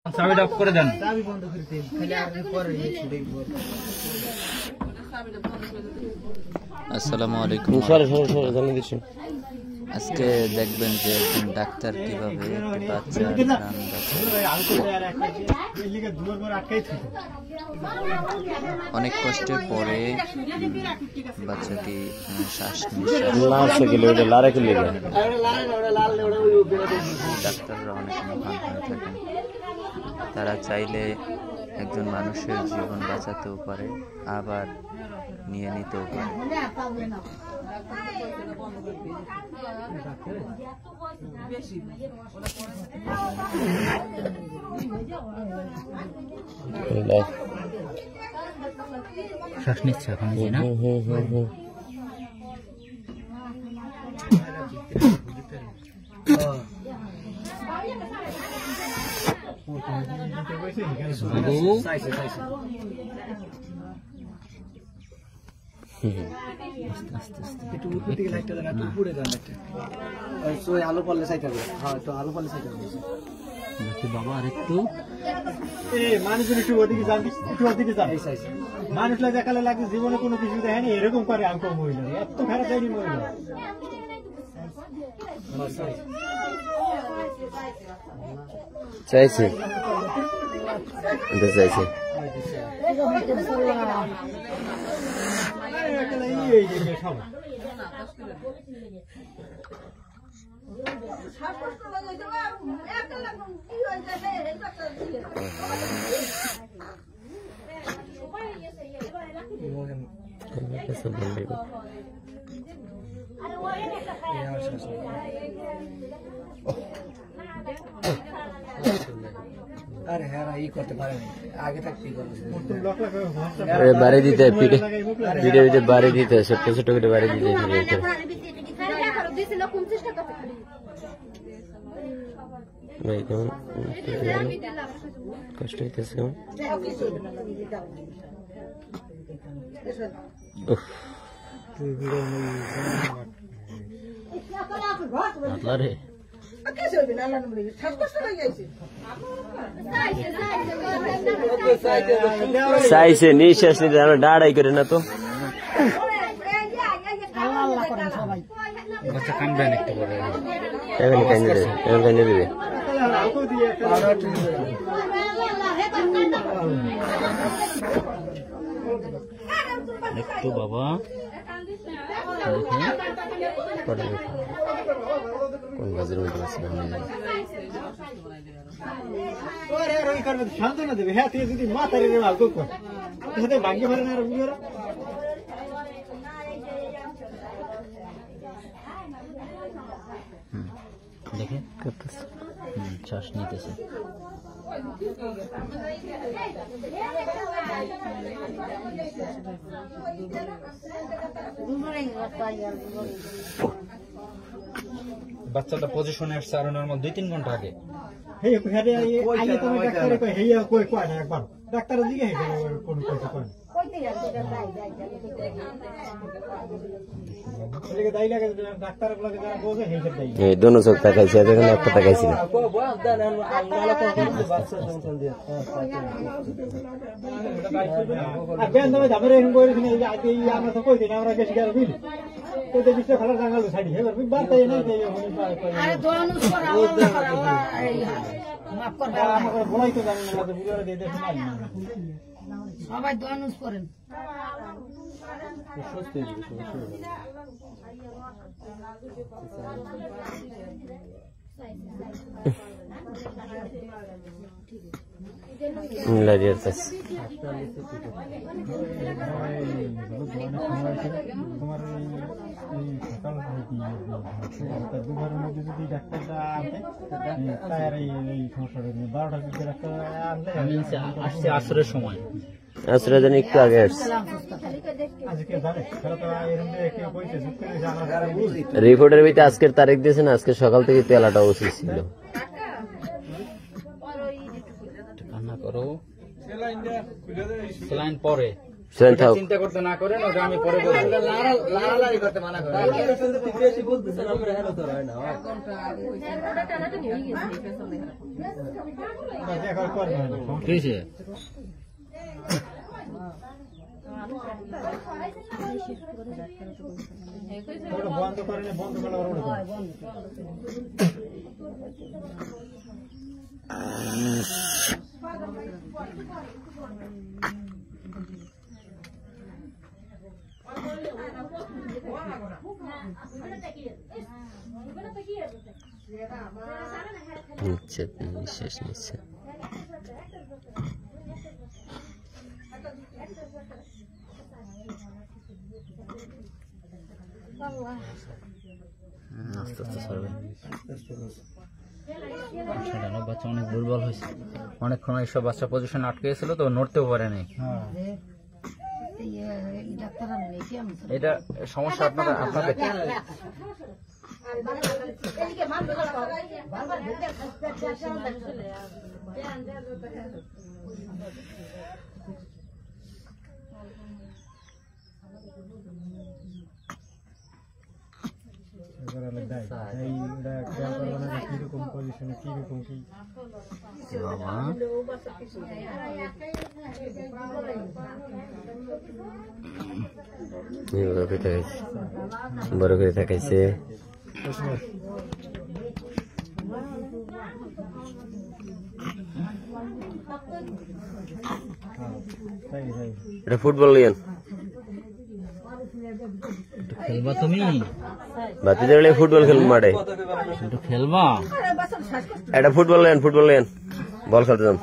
চাবিটা অফ করে দেন। চাবি বন্ধ করে দেন, খালি আর পরে দেখবো। আসসালামু আলাইকুম। আজকে দেখবেন যে একজন ডাক্তার কিভাবে একটি বাচ্চার প্রাণ বাঁচায়। অনেক কষ্টের পরে বাচ্চাটি শ্বাস ডাক্তাররা অনেক মহান হয়ে থাকেন। তারা চাইলে একজন মানুষের জীবন বাঁচাতেও পারে, আবার নিয়ে নিতেও পারে। শ্বাস নিচ্ছে এখন না? আলো পড়লে সাইটা আলো পড়লে সাইটা বাবা আর একটু মানুষের একটু ওদিকে যান, একটু ওদিকে যান। মানুষ দেখালে লাগে জীবনে কোনো কিছু দেখেনি, এরকম করে আঙ্ক মহিলা এত খারাপ দেয়নি মহিলা। চাইছে চাইছে আরে হ্যাঁ ই করতে পারেন আগে থাকতে বাড়ি দিতে পিঠে পিঠে পিঠে বাড়ি দিতে ছোট্ট ছোট করে বাড়ি দিতে ভাই কেমন কষ্ট হইতেছে কেমন রে চাইছে নিঃশ্বাস নিতে আমরা ডাড়াই করে না তো বাচ্চা কামবেন একটু করে এখন কান্দে দেবে এখন কান্দে দেবে একটু বাবা কোন বাজারের মধ্যে আছে সান্ত্বনা দেবে। হ্যাঁ তুই যদি মাথার ভাগ্য পারে না দেখে শ্বাস নিতেছে। বাচ্চাটা পজিশনে আসছে আর নরমাল 2-3 ঘন্টা আগে। ডাক্তারের দিকে কোন কথা কয় দোনো চোখ তাকাইছে এতক্ষণ একটা তাকাইছিল বলাই তো জানি না সবাই দোয়ানুস করেন। দুবারের মধ্যে যদি ডাক্তারটা আনতে তার এই সমস্যাটা 12টার দিকে ডাক্তার আনলে আমি আসছি আসরের সময়, আসলে জানি একটু আগে আসছে। রিপোর্টের ভিতরে আজকের তারিখ দিয়েছেন, আজকে সকাল থেকে তেলাটা উচিত ছিল। কান্না করো, স্যালাইন পরে শোনেন থাক চিন্তা করতে না করেন, ওটা আমি পরে বলবো। দেখার পর না হলে কি হয়েছে? ওটা বন্ধ করেনি, বন্ধ করলে আবার ওটা নিচ্ছে নিঃশ্বাস নিচ্ছে আস্তে আস্তে সরবে। মাশাআল্লাহ, বাচ্চা অনেক দুর্বল হয়েছে, অনেকক্ষণ এইসব বাচ্চা পজিশনে আটকে গেছিল তো নড়তেও পারে নাই। ডাক্তার নেই কি আমি এটা সমস্যা আপনাদের কিরকম পজিশনে কিরকম কি বাবা বড় করে দেখাইছে এটা ফুটবল লিয়েন খেলবা তুমি? বাতি দেখলে ফুটবল খেলবো মাঠে একটু খেলবা? এটা ফুটবল লেন বল খেলতে যান।